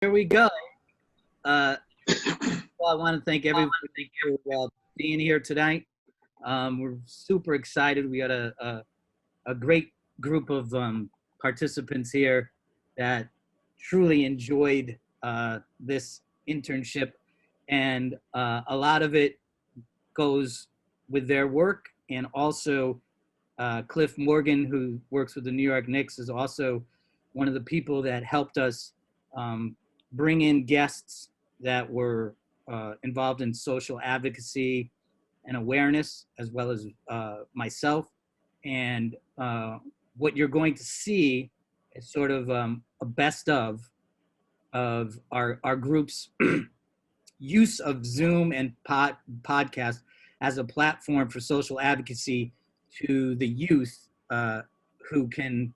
Here we go. Well, I want to thank everyone for being here tonight. We're super excited. We got a great group of participants here that truly enjoyed this internship, and a lot of it goes with their work, and also Cliff Morgan, who works with the New York Knicks, is also one of the people that helped us bring in guests that were involved in social advocacy and awareness, as well as myself. And what you're going to see is sort of a best of our group's use of Zoom and podcast as a platform for social advocacy to the youth who can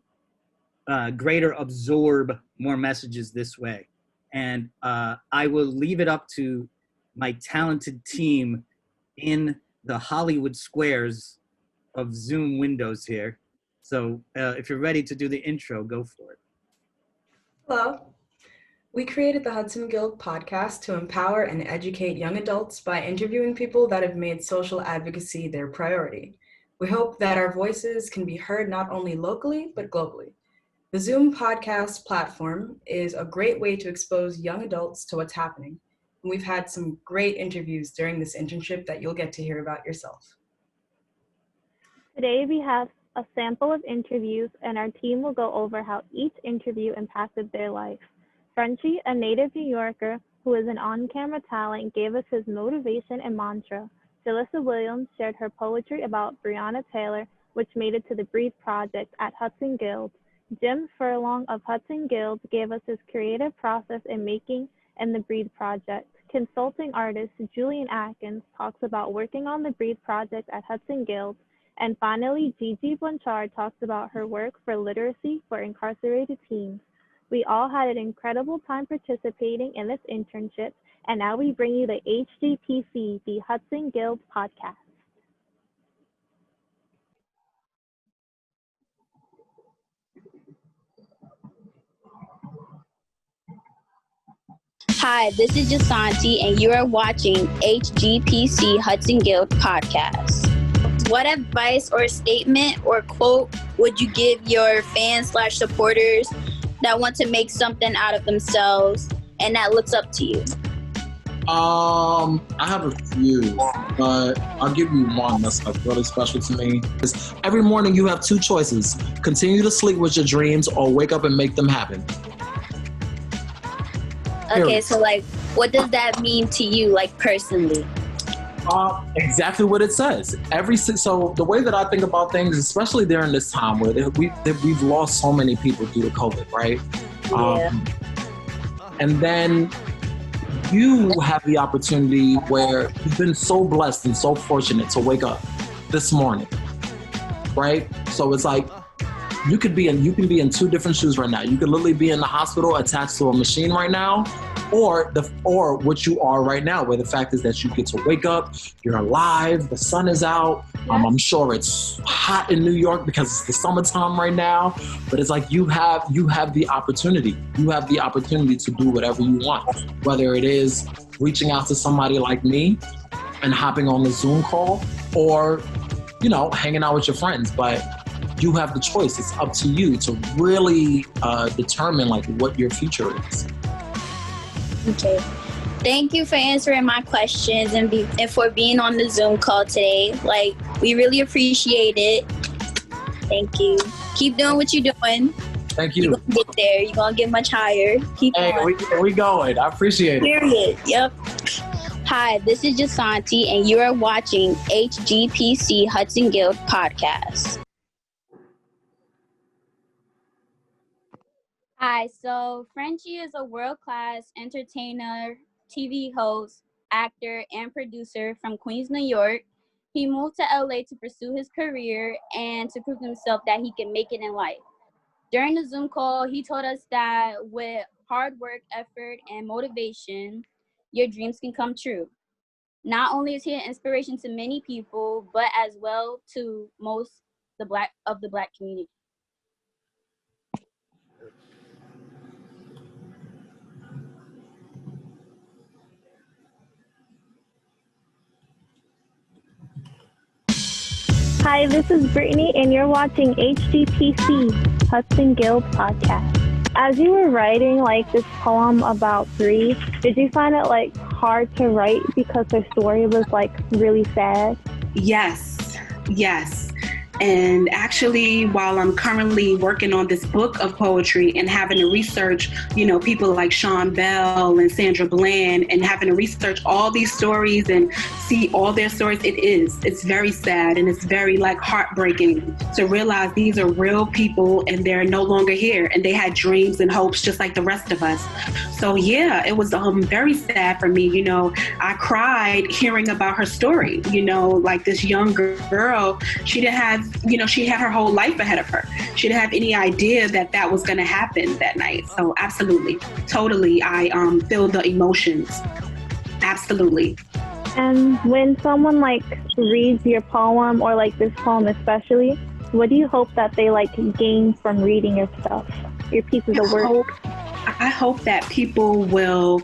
greater absorb more messages this way. And I will leave it up to my talented team in the Hollywood squares of Zoom windows here. So if you're ready to do the intro, go for it. Hello. We created the Hudson Guild podcast to empower and educate young adults by interviewing people that have made social advocacy their priority. We hope that our voices can be heard not only locally, but globally. The Zoom podcast platform is a great way to expose young adults to what's happening. And we've had some great interviews during this internship that you'll get to hear about yourself. Today we have a sample of interviews, and our team will go over how each interview impacted their life. Frenchie, a native New Yorker who is an on-camera talent, gave us his motivation and mantra. Jalissa Williams shared her poetry about Breonna Taylor, which made it to the Breathe Project at Hudson Guild. Jim Furlong of Hudson Guild gave us his creative process in making and the Breathe Project. Consulting artist Julian Atkins talks about working on the Breathe Project at Hudson Guild. And finally, Gigi Blanchard talks about her work for literacy for incarcerated teens. We all had an incredible time participating in this internship, and now we bring you the HGPC, the Hudson Guild podcast. Hi, this is Jasanti, and you are watching HGPC Hudson Guild podcast. What advice or statement or quote would you give your fans/supporters that want to make something out of themselves and that looks up to you? I have a few, but I'll give you one that's like really special to me. Every morning you have two choices: continue to sleep with your dreams or wake up and make them happen. Okay, so like, what does that mean to you, like personally? Exactly what it says. So the way that I think about things, especially during this time where we've lost so many people due to COVID, right? Yeah. And then you have the opportunity where you've been so blessed and so fortunate to wake up this morning, right? So it's like you can be in two different shoes right now. You could literally be in the hospital attached to a machine right now, or what you are right now, where the fact is that you get to wake up, you're alive, the sun is out. I'm sure it's hot in New York because it's the summertime right now, but it's like you have the opportunity. You have the opportunity to do whatever you want, whether it is reaching out to somebody like me and hopping on the Zoom call, or hanging out with your friends. But you have the choice. It's up to you to really determine like what your future is. Okay. Thank you for answering my questions and for being on the Zoom call today. Like, we really appreciate it. Thank you. Keep doing what you're doing. Thank you. You're going to get there. You're going to get much higher. Keep going. We going. I appreciate it. Period. Yep. Hi, this is Jasanti, and you are watching HGPC Hudson Guild podcast. Hi, so Frenchie is a world-class entertainer, TV host, actor, and producer from Queens, New York. He moved to LA to pursue his career and to prove to himself that he can make it in life. During the Zoom call, he told us that with hard work, effort, and motivation, your dreams can come true. Not only is he an inspiration to many people, but as well to most of the Black community. Hi, this is Brittany, and you're watching HGPC, Hudson Guild Podcast. As you were writing like this poem about Bree, did you find it like hard to write because her story was like really sad? Yes. And actually, while I'm currently working on this book of poetry and having to research, people like Sean Bell and Sandra Bland, and having to research all these stories and see all their stories, it's very sad, and it's very like heartbreaking to realize these are real people and they're no longer here, and they had dreams and hopes just like the rest of us. So yeah, it was very sad for me. I cried hearing about her story. Like this young girl, she didn't have, she had her whole life ahead of her. She didn't have any idea that was going to happen that night. So absolutely, totally, I feel the emotions. Absolutely. And when someone like reads your poem, or like this poem especially, what do you hope that they like gain from reading your stuff, your pieces of work? I hope that people will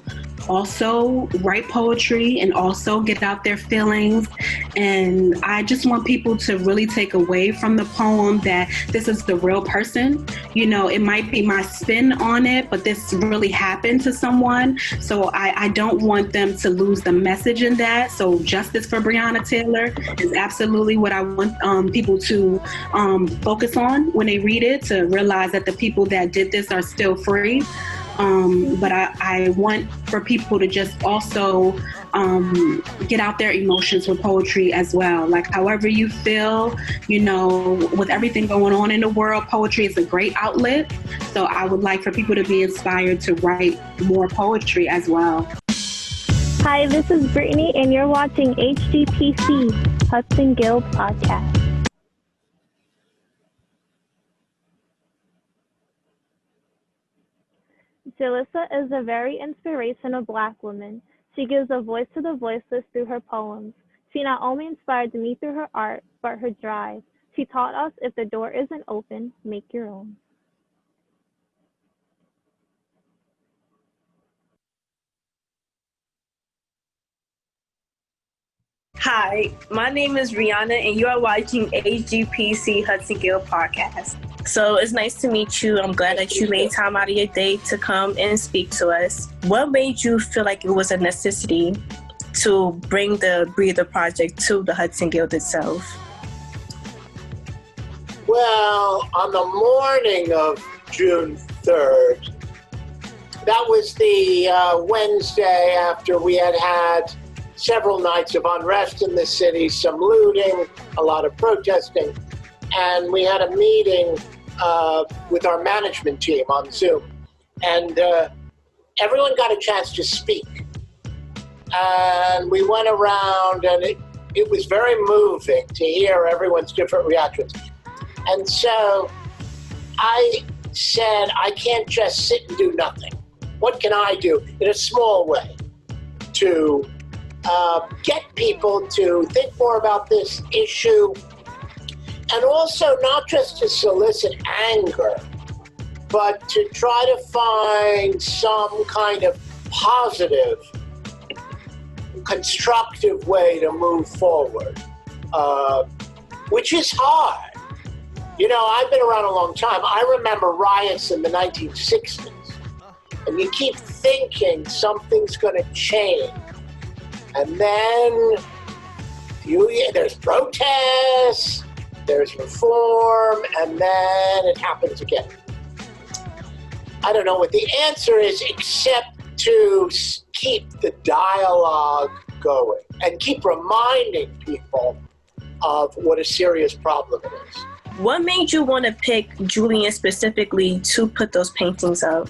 also write poetry and also get out their feelings. And I just want people to really take away from the poem that this is the real person. It might be my spin on it, but this really happened to someone. So I don't want them to lose the message in that. So justice for Breonna Taylor is absolutely what I want people to focus on when they read it, to realize that the people that did this are still free. But I want for people to just also get out their emotions with poetry as well. Like however you feel, with everything going on in the world, poetry is a great outlet. So I would like for people to be inspired to write more poetry as well. Hi, this is Brittany, and you're watching HGPC, Hudson Guild Podcast. Jalissa is a very inspirational Black woman. She gives a voice to the voiceless through her poems. She not only inspired me through her art, but her drive. She taught us if the door isn't open, make your own. Hi, my name is Rihanna, and you are watching HGPC Hudson Guild Podcast. So it's nice to meet you. I'm glad that you made time out of your day to come and speak to us. What made you feel like it was a necessity to bring the Breather Project to the Hudson Guild itself? Well, on the morning of June 3rd, that was the Wednesday after we had several nights of unrest in the city, some looting, a lot of protesting, and we had a meeting with our management team on Zoom, and everyone got a chance to speak. And we went around, and it was very moving to hear everyone's different reactions. And so I said, I can't just sit and do nothing. What can I do in a small way to get people to think more about this issue, and also not just to solicit anger, but to try to find some kind of positive, constructive way to move forward, which is hard. I've been around a long time. I remember riots in the 1960s, and you keep thinking something's going to change. And then there's protests, there's reform, and then it happens again. I don't know what the answer is, except to keep the dialogue going and keep reminding people of what a serious problem it is. What made you want to pick Julian specifically to put those paintings up?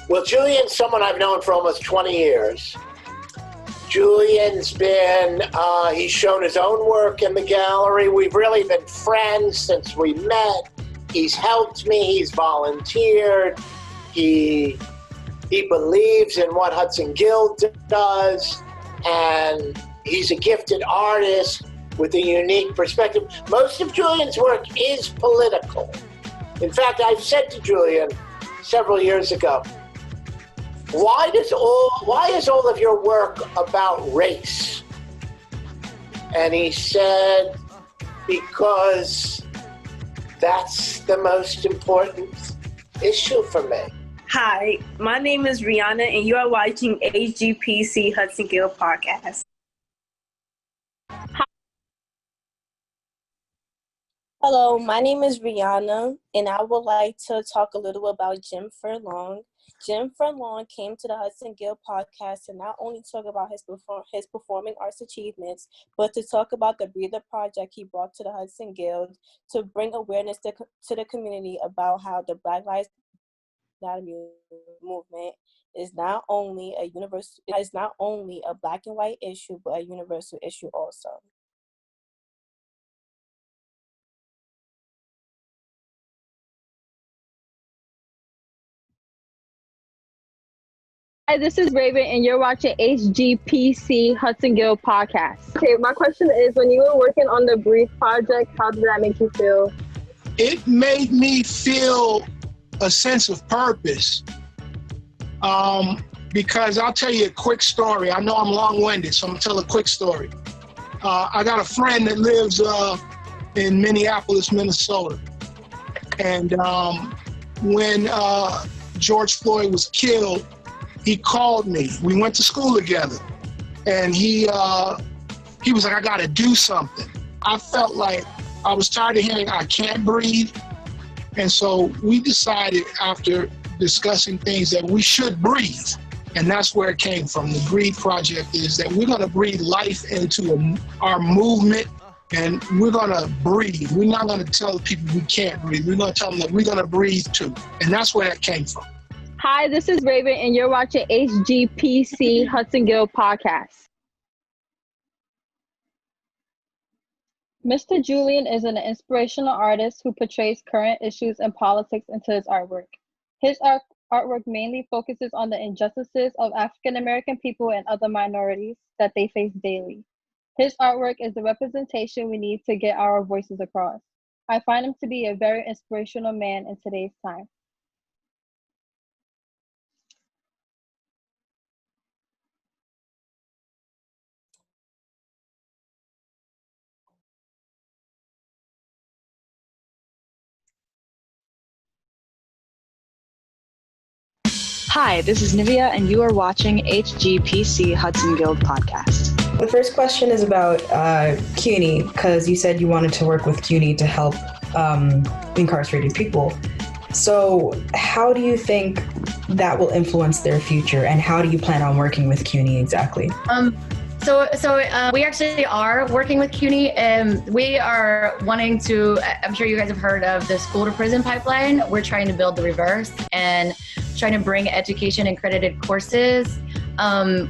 Well, Julian's someone I've known for almost 20 years. Julian's he's shown his own work in the gallery. We've really been friends since we met. He's helped me, he's volunteered. He believes in what Hudson Guild does, and he's a gifted artist with a unique perspective. Most of Julian's work is political. In fact, I've said to Julian several years ago, why is all of your work about race? And he said, because that's the most important issue for me. Hi, my name is Rihanna, and you are watching HGPC Hudson Gill Podcast. Hello, my name is Rihanna, and I would like to talk a little about Jim Furlong. Jim Furlong came to the Hudson Gill Podcast to not only talk about his performing arts achievements, but to talk about the Breather Project he brought to the Hudson Guild to bring awareness to the community about how the Black Lives Matter movement is not only a black and white issue, but a universal issue also. Hi, this is Raven, and you're watching HGPC Hudson Gill Podcast. Okay, my question is, when you were working on the Breathe Project, how did that make you feel? It made me feel a sense of purpose. Because I'll tell you a quick story. I know I'm long-winded, so I'm gonna tell a quick story. I got a friend that lives in Minneapolis, Minnesota. And when George Floyd was killed, he called me. We went to school together. And he was like, I gotta do something. I felt like I was tired of hearing I can't breathe. And so we decided after discussing things that we should breathe. And that's where it came from. The Breathe Project is that we're gonna breathe life into our movement, and we're gonna breathe. We're not gonna tell people we can't breathe. We're gonna tell them that we're gonna breathe too. And that's where that came from. Hi, this is Raven, and you're watching HGPC Hudson Gill Podcast. Mr. Julian is an inspirational artist who portrays current issues and politics into his artwork. His artwork mainly focuses on the injustices of African American people and other minorities that they face daily. His artwork is the representation we need to get our voices across. I find him to be a very inspirational man in today's time. Hi, this is Nivea, and you are watching HGPC Hudson Guild Podcast. The first question is about CUNY, because you said you wanted to work with CUNY to help incarcerated people. So how do you think that will influence their future, and how do you plan on working with CUNY exactly? So we actually are working with CUNY, and we are wanting to, I'm sure you guys have heard of the school to prison pipeline. We're trying to build the reverse and trying to bring education and accredited courses.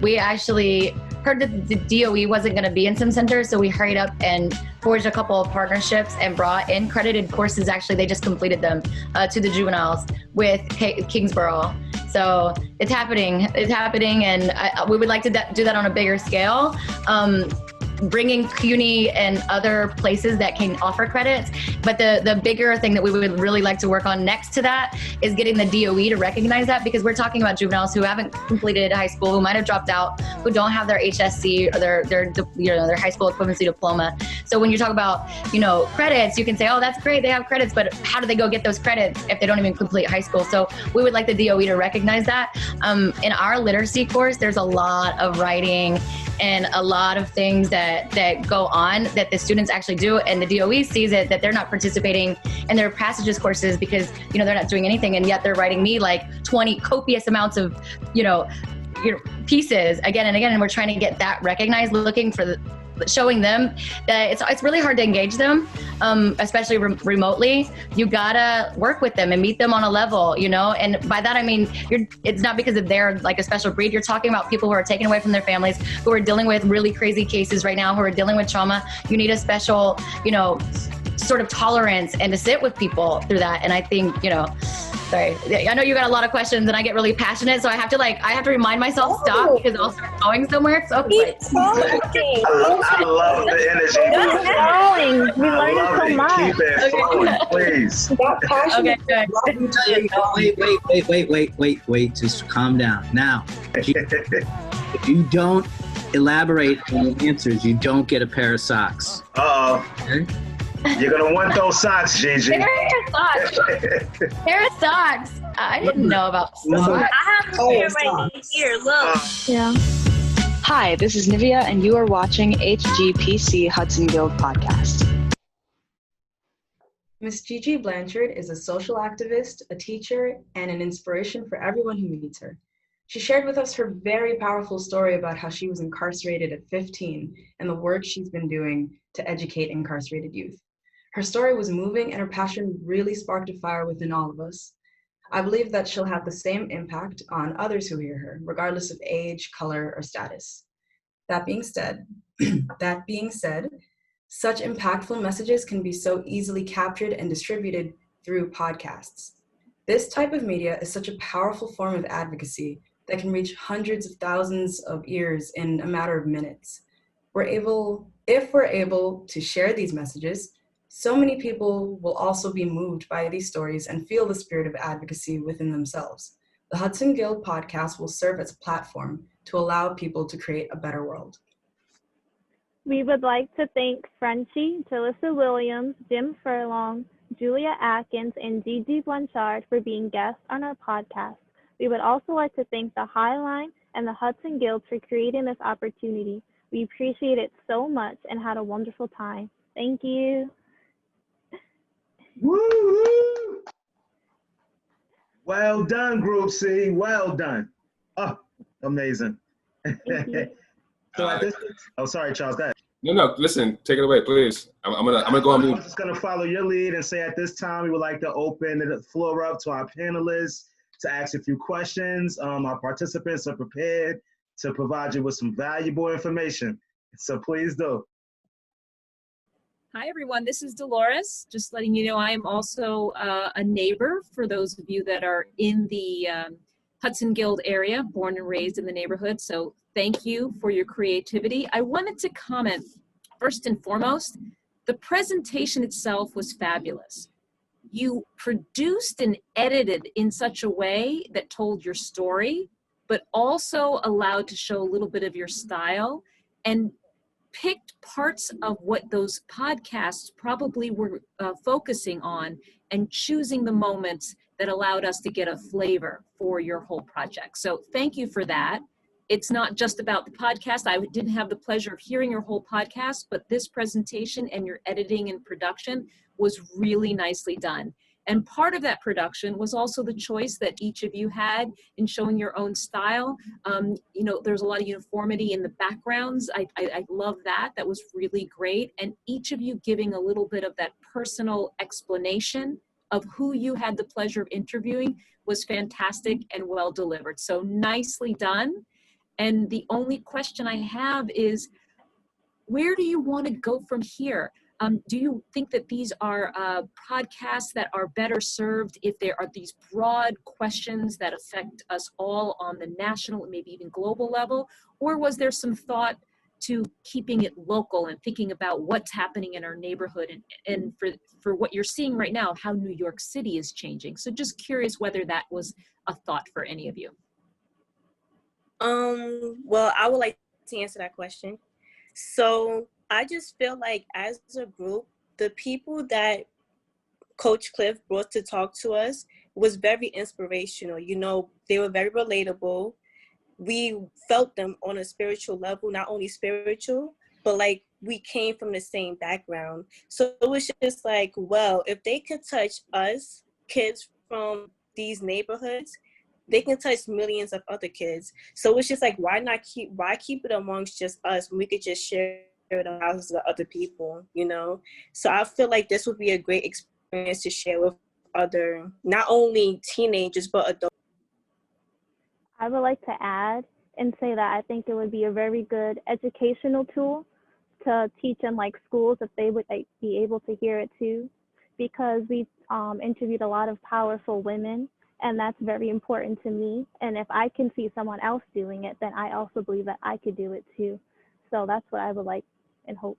We actually heard that the DOE wasn't going to be in some centers, so we hurried up and forged a couple of partnerships and brought in credited courses. Actually, they just completed them to the juveniles with Kingsborough. So it's happening, and we would like to do that on a bigger scale. Bringing CUNY and other places that can offer credits. But the bigger thing that we would really like to work on next to that is getting the DOE to recognize that, because we're talking about juveniles who haven't completed high school, who might have dropped out, who don't have their HSC or their high school equivalency diploma. So when you talk about, credits, you can say, oh, that's great, they have credits, but how do they go get those credits if they don't even complete high school? So we would like the DOE to recognize that. In our literacy course, there's a lot of writing and a lot of things that go on that the students actually do, and the DOE sees it that they're not participating in their passages courses because they're not doing anything, and yet they're writing me like 20 copious amounts of pieces again and again, and we're trying to get that recognized, looking for showing them that it's really hard to engage them, especially remotely. You gotta work with them and meet them on a level, and by that I mean it's not because of they're like a special breed. You're talking about people who are taken away from their families, who are dealing with really crazy cases right now, who are dealing with trauma. You need a special sort of tolerance and to sit with people through that. And I think sorry, I know you got a lot of questions and I get really passionate, so I have to remind myself stop because I'll start going somewhere. So I love the energy. Keep going. We learned so much. Keep it flowing, please. Okay, wait. Just calm down. Now, if you don't elaborate on the answers, you don't get a pair of socks. Uh-oh. Okay? You're gonna want those socks, Gigi. Pair of socks. Pair of socks. I didn't know about socks. I have a pair right here. Look. Yeah. Hi, this is Nivea, and you are watching HGPC Hudson Guild Podcast. Miss Gigi Blanchard is a social activist, a teacher, and an inspiration for everyone who meets her. She shared with us her very powerful story about how she was incarcerated at 15 and the work she's been doing to educate incarcerated youth. Her story was moving and her passion really sparked a fire within all of us. I believe that she'll have the same impact on others who hear her, regardless of age, color, or status. That being said, such impactful messages can be so easily captured and distributed through podcasts. This type of media is such a powerful form of advocacy that can reach hundreds of thousands of ears in a matter of minutes. If we're able to share these messages, so many people will also be moved by these stories and feel the spirit of advocacy within themselves. The Hudson Guild podcast will serve as a platform to allow people to create a better world. We would like to thank Frenchie, Jalissa Williams, Jim Furlong, Julia Atkins, and Gigi Blanchard for being guests on our podcast. We would also like to thank the Highline and the Hudson Guild for creating this opportunity. We appreciate it so much and had a wonderful time. Thank you. Woo! Well done, Group C. Well done. Oh, amazing. So at this, oh, sorry, Charles. Go ahead. No, listen, take it away, please. I'm gonna go on mute. I'm just gonna follow your lead and say at this time we would like to open the floor up to our panelists to ask a few questions. Our participants are prepared to provide you with some valuable information, so please do. Hi, everyone. This is Dolores. Just letting you know I am also a neighbor for those of you that are in the Hudson Guild area, born and raised in the neighborhood. So thank you for your creativity. I wanted to comment, first and foremost, the presentation itself was fabulous. You produced and edited in such a way that told your story, but also allowed to show a little bit of your style and picked parts of what those podcasts probably were focusing on and choosing the moments that allowed us to get a flavor for your whole project. So thank you for that. It's not just about the podcast. I didn't have the pleasure of hearing your whole podcast, but this presentation and your editing and production was really nicely done. And part of that production was also the choice that each of you had in showing your own style. You know, there's a lot of uniformity in the backgrounds. I love that. That was really great. And each of you giving a little bit of that personal explanation of who you had the pleasure of interviewing was fantastic and well delivered. So nicely done. And the only question I have is, where do you want to go from here? Do you think that these are podcasts that are better served if there are these broad questions that affect us all on the national and maybe even global level? Or was there some thought to keeping it local and thinking about what's happening in our neighborhood and for what you're seeing right now, how New York City is changing? So just curious whether that was a thought for any of you. Well, I would like to answer that question. So I just feel like as a group, the people that Coach Cliff brought to talk to us was very inspirational. You know, they were very relatable. We felt them on a spiritual level, not only spiritual, but like we came from the same background. So it was just like, well, if they could touch us, kids from these neighborhoods, they can touch millions of other kids. So it's just like, why keep it amongst just us when we could just share it on thousands of other people, you know? So I feel like this would be a great experience to share with other, not only teenagers, but adults. I would like to add and say that I think it would be a very good educational tool to teach in like schools if they would be able to hear it too, because we interviewed a lot of powerful women, and that's very important to me. And if I can see someone else doing it, then I also believe that I could do it too. So that's what I would like and hope.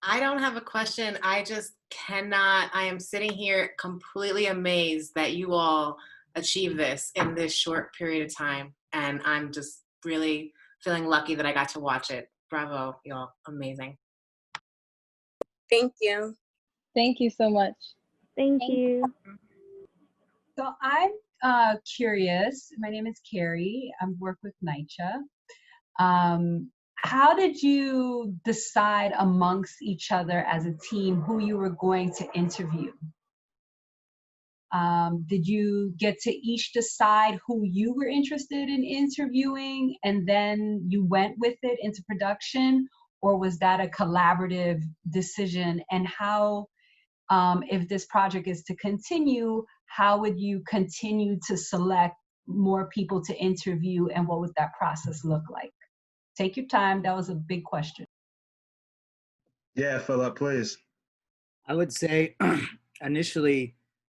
I don't have a question. I just cannot. I am sitting here completely amazed that you all achieved this in this short period of time. And I'm just really feeling lucky that I got to watch it. Bravo, y'all. Amazing. Thank you. Thank you so much. Thank you. So I'm curious. My name is Carrie. I work with NYCHA. How did you decide amongst each other as a team who you were going to interview? Did you get to each decide who you were interested in interviewing and then you went with it into production? Or was that a collaborative decision? And how, if this project is to continue, how would you continue to select more people to interview and what would that process look like? Take your time. That was a big question. Yeah, Philip, please. I would say initially,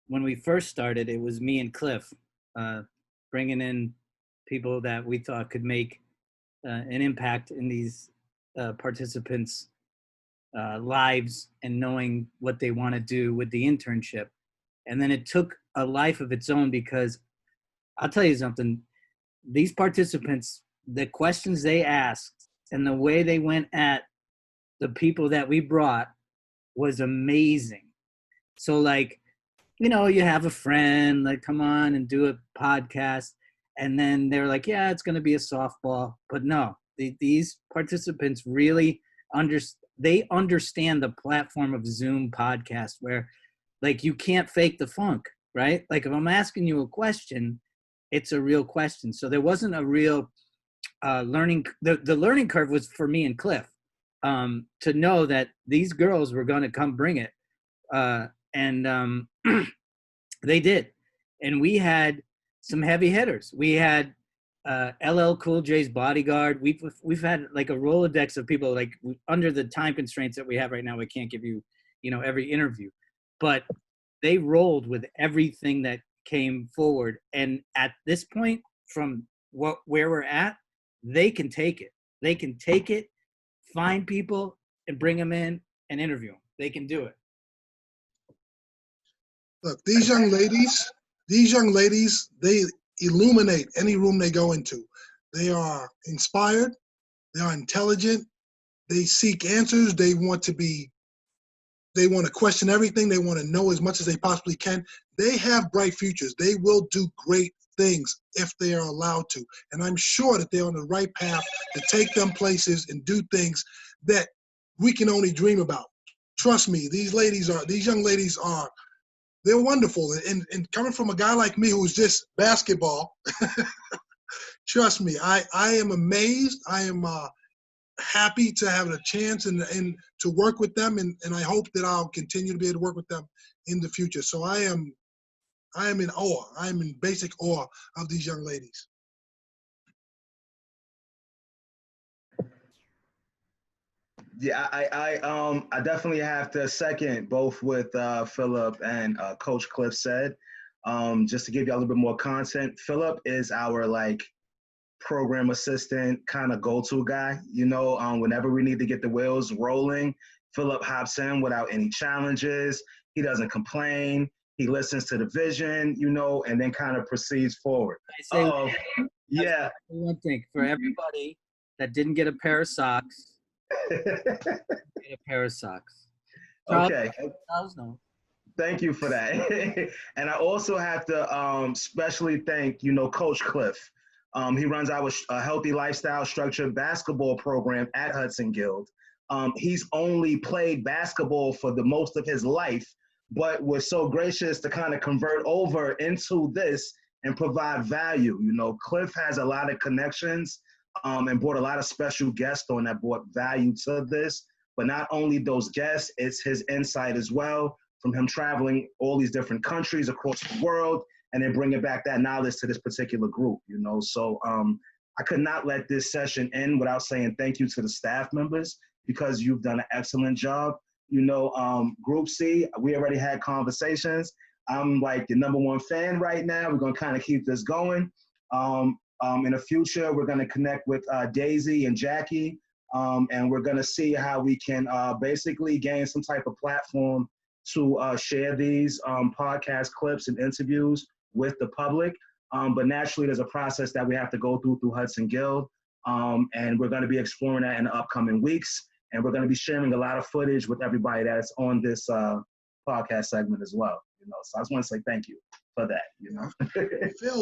when we first started, it was me and Cliff bringing in people that we thought could make an impact in these participants' lives and knowing what they want to do with the internship. And then it took a life of its own because I'll tell you something, these participants, the questions they asked and the way they went at the people that we brought was amazing. So like, you know, you have a friend like come on and do a podcast and then they're like, yeah, it's going to be a softball. But no, these participants really they understand the platform of Zoom podcast where like you can't fake the funk, right? Like if I'm asking you a question, it's a real question. So there wasn't a real learning. The learning curve was for me and Cliff to know that these girls were going to come bring it. And they did. And we had some heavy hitters. We had LL Cool J's bodyguard. We've had like a Rolodex of people like under the time constraints that we have right now. We can't give you, you know, every interview, but they rolled with everything that came forward. And at this point, from where we're at, they can take it. They can take it, find people, and bring them in and interview them. They can do it. Look, these young ladies, they illuminate any room they go into. They are inspired. They are intelligent. They seek answers. They want to question everything. They want to know as much as they possibly can. They have bright futures. They will do great things if they are allowed to. And I'm sure that they're on the right path to take them places and do things that we can only dream about. Trust me, these young ladies are, they're wonderful. And coming from a guy like me who's just basketball, trust me, I am amazed. I am happy to have a chance and to work with them, and I hope that I'll continue to be able to work with them in the future. So I am in awe. I am in basic awe of these young ladies. Yeah, I definitely have to second both with Philip and Coach Cliff said. Just to give you a little bit more content, Philip is our like program assistant kind of go-to guy. You know, whenever we need to get the wheels rolling, Philip hops in without any challenges. He doesn't complain. He listens to the vision, you know, and then kind of proceeds forward. Yeah. One thing for everybody that didn't get a pair of socks. Get a pair of socks. Okay. Charles, no. Thank you for that. And I also have to specially thank, you know, Coach Cliff. He runs our healthy lifestyle structured basketball program at Hudson Guild. He's only played basketball for the most of his life, but was so gracious to kind of convert over into this and provide value. You know, Cliff has a lot of connections and brought a lot of special guests on that brought value to this. But not only those guests, it's his insight as well from him traveling all these different countries across the world and then bringing back that knowledge to this particular group, you know. So I could not let this session end without saying thank you to the staff members because you've done an excellent job. You know, Group C, we already had conversations. I'm like the #1 fan right now. We're gonna kind of keep this going. In the future, we're gonna connect with Daisy and Jackie, and we're gonna see how we can basically gain some type of platform to share these podcast clips and interviews with the public. But naturally, there's a process that we have to go through Hudson Guild. And we're going to be exploring that in the upcoming weeks. And we're going to be sharing a lot of footage with everybody that's on this podcast segment as well. You know, so I just want to say thank you for that. You know,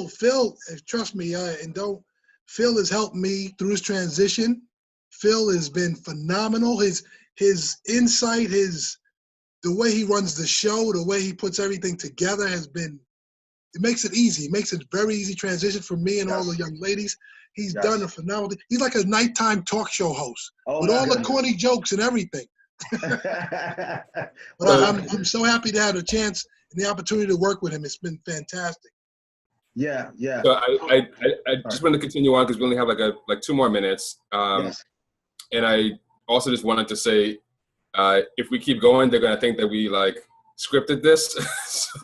Phil, trust me, Phil has helped me through this transition. Phil has been phenomenal. His insight, the way he runs the show, the way he puts everything together it makes it easy. It makes it very easy transition for me and all the young ladies. He's done a phenomenal thing. He's like a nighttime talk show host with all the corny jokes and everything. But I'm so happy to have the chance and the opportunity to work with him. It's been fantastic. Yeah. So I just wanted to continue on because we only have like 2 more minutes. And I also just wanted to say, if we keep going, they're gonna think that we like scripted this.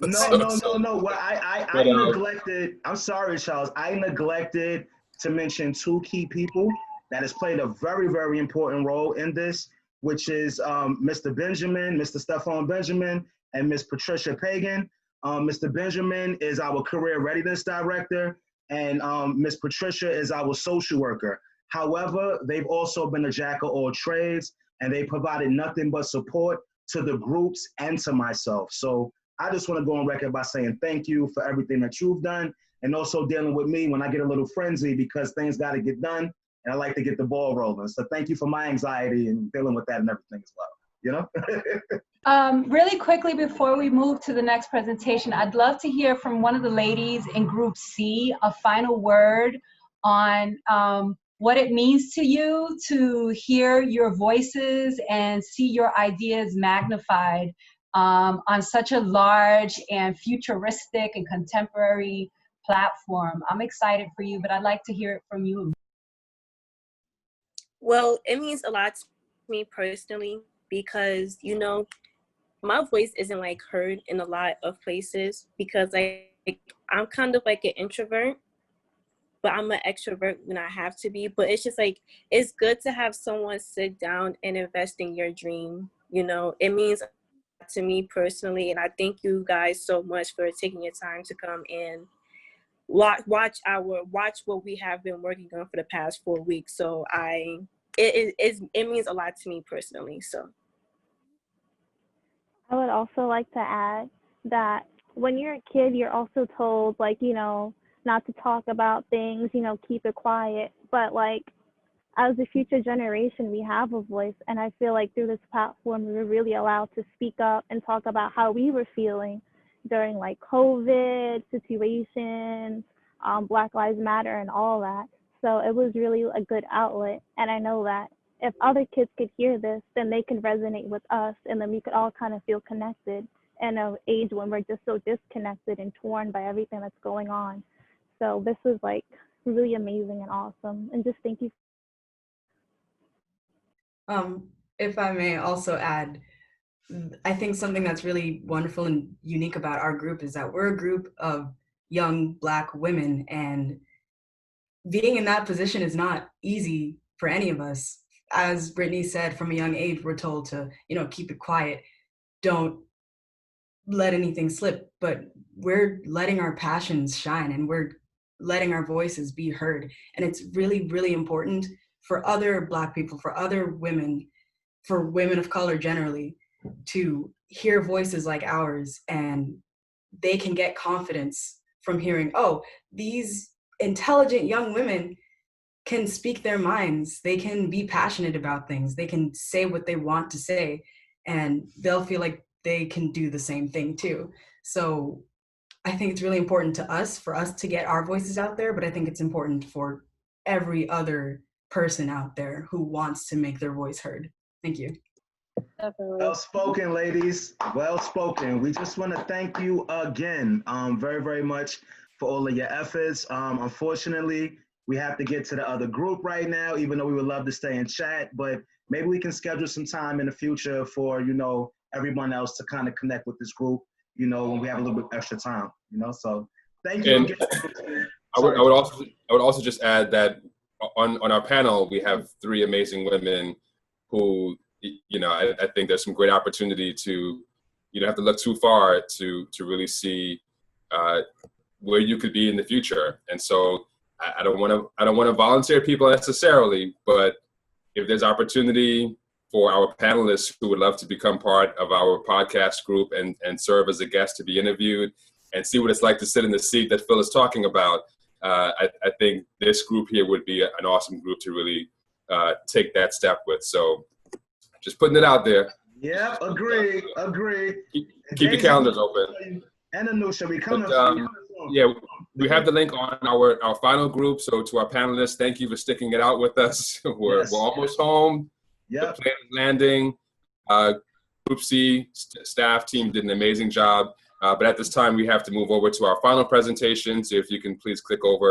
No. Well, I neglected. I'm sorry, Charles. I neglected to mention 2 key people that has played a very, very important role in this, which is Mr. Benjamin, Mr. Stefan Benjamin, and Miss Patricia Pagan. Mr. Benjamin is our career readiness director, and Miss Patricia is our social worker. However, they've also been a jack of all trades, and they provided nothing but support to the groups and to myself. So I just want to go on record by saying thank you for everything that you've done, and also dealing with me when I get a little frenzy because things got to get done, and I like to get the ball rolling. So thank you for my anxiety and dealing with that and everything as well. You know? Really quickly before we move to the next presentation, I'd love to hear from one of the ladies in Group C, a final word on what it means to you to hear your voices and see your ideas magnified on such a large and futuristic and contemporary platform. I'm excited for you, but I'd like to hear it from you. Well, it means a lot to me personally because, you know, my voice isn't like heard in a lot of places because I'm kind of like an introvert, but I'm an extrovert when I have to be. But it's just like, it's good to have someone sit down and invest in your dream. You know, it means to me personally, and I thank you guys so much for taking your time to come in. Watch what we have been working on for the past 4 weeks. So it means a lot to me personally. So I would also like to add that when you're a kid, you're also told, like, you know, not to talk about things, you know, keep it quiet. But like, as a future generation, we have a voice, and I feel like through this platform, we were really allowed to speak up and talk about how we were feeling during like COVID situations, Black Lives Matter and all that. So it was really a good outlet. And I know that if other kids could hear this, then they could resonate with us, and then we could all kind of feel connected in an age when we're just so disconnected and torn by everything that's going on. So this was like really amazing and awesome. And just thank you. If I may also add, I think something that's really wonderful and unique about our group is that we're a group of young Black women, and being in that position is not easy for any of us. As Brittany said, from a young age, we're told to, you know, keep it quiet, don't let anything slip, but we're letting our passions shine and we're letting our voices be heard. And it's really, really important for other Black people, for other women, for women of color generally, to hear voices like ours, and they can get confidence from hearing, oh, these intelligent young women can speak their minds, they can be passionate about things, they can say what they want to say, and they'll feel like they can do the same thing too. So I think it's really important to us, for us to get our voices out there, but I think it's important for every other person out there who wants to make their voice heard. Thank you. Well spoken, ladies. Well spoken. We just want to thank you again very, very much for all of your efforts. Unfortunately, we have to get to the other group right now, even though we would love to stay and chat, but maybe we can schedule some time in the future for, you know, everyone else to kind of connect with this group, you know, when we have a little bit extra time, you know, so thank you. And I would also just add that on our panel, we have 3 amazing women who, you know, I think there's some great opportunity to, you don't have to look too far to really see where you could be in the future. And so I don't want to volunteer people necessarily, but if there's opportunity for our panelists who would love to become part of our podcast group and serve as a guest to be interviewed and see what it's like to sit in the seat that Phil is talking about, I think this group here would be an awesome group to really take that step with. So just putting it out there. Yeah, agree. Keep your calendars open. And Anusha, we coming. Yeah, we have the link on our final group. So to our panelists, thank you for sticking it out with us. We're almost home. Yep. The plane is landing. Group C staff team did an amazing job. But at this time, we have to move over to our final presentation. So if you can please click over